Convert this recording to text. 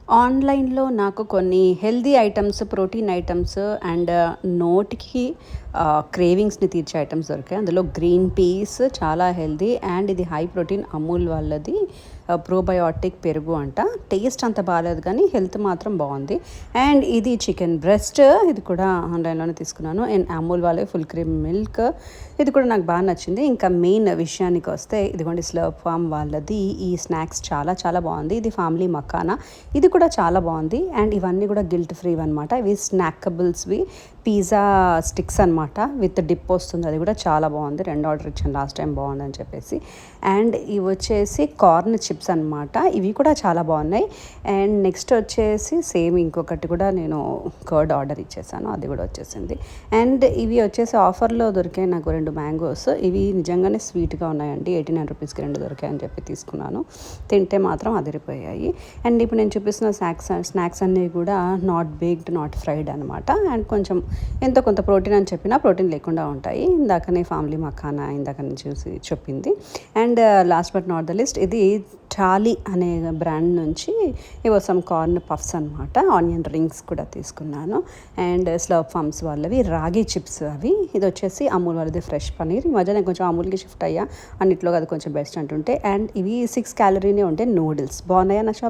ఆన్‌లైన్‌లో నాకు కొన్ని healthy items, protein items and నోటికి క్రేవింగ్స్‌ని తీర్చే ఐటెమ్స్ దొరికాయి. అందులో గ్రీన్ పీస్ చాలా హెల్తీ అండ్ ఇది హై ప్రోటీన్ అమూల్ వాళ్ళది ప్రోబయోటిక్ పెరుగు అంట. టేస్ట్ అంత బాలేదు కానీ హెల్త్ మాత్రం బాగుంది. అండ్ ఇది చికెన్ బ్రెస్ట్, ఇది కూడా ఆన్‌లైన్‌లోనే తీసుకున్నాను. అండ్ అమూల్ వాళ్ళవి ఫుల్ క్రీమ్ మిల్క్, ఇది కూడా నాకు బాగా నచ్చింది. ఇంకా మెయిన్ విషయానికి వస్తే ఇదిగోండి స్లర్ప్ ఫార్మ్ వాళ్ళది ఈ స్నాక్స్ చాలా చాలా బాగుంది. ఇది ఫ్యామిలీ మకానా, ఇది కూడా చాలా బాగుంది. అండ్ ఇవన్నీ కూడా గిల్ట్ ఫ్రీ అనమాట. ఇవి స్నాకబుల్స్వి పిజ్జా స్టిక్స్ అనమాట, విత్ డిప్ వస్తుంది. అది కూడా చాలా బాగుంది. 2 ఆర్డర్ ఇచ్చాను లాస్ట్ టైం బాగుందని చెప్పేసి. అండ్ ఇవి వచ్చేసి కార్న్ చిప్స్ అనమాట, ఇవి కూడా చాలా బాగున్నాయి. అండ్ నెక్స్ట్ వచ్చేసి సేమ్ ఇంకొకటి కూడా నేను కర్డ్ ఆర్డర్ ఇచ్చేసాను, అది కూడా వచ్చేసింది. అండ్ ఇవి వచ్చేసి ఆఫర్లో దొరికాయి నాకు 2 మ్యాంగోస్. ఇవి నిజంగానే స్వీట్గా ఉన్నాయండి. 89 రూపీస్కి 2 దొరికాయని చెప్పి తీసుకున్నాను. తింటే మాత్రం అదిరిపోయాయి. అండ్ ఇప్పుడు నేను చూపిస్తున్న స్నాక్స్ అన్నీ కూడా నాట్ బేక్డ్, నాట్ ఫ్రైడ్ అనమాట. అండ్ కొంచెం ఎంతో కొంత ప్రోటీన్ అని చెప్పినా ప్రోటీన్ లేకుండా ఉంటాయి. ఇందాకనే ఫ్యామిలీ మకానా ఇందాకనే చూసి చెప్పింది. And last but not the list, ఇది టాలీ అనే బ్రాండ్ నుంచి ఇవో సమ్ కార్న్ పఫ్స్ అనమాట. ఆనియన్ రింగ్స్ కూడా తీసుకున్నాను. అండ్ స్లర్ప్ ఫార్మ్స్ వాళ్ళవి రాగి చిప్స్ అవి. ఇది వచ్చేసి అమూల్ వాళ్ళది ఫ్రెష్ పనీర్. ఈ మధ్య నేను కొంచెం అమూల్కి షిఫ్ట్ అయ్యా, అన్నిట్లో అది కొంచెం బెస్ట్ అంటుంటే. అండ్ ఇవి 6 క్యాలరీనే ఉంటే నూడిల్స్ బాగున్నాయా నా షాప్.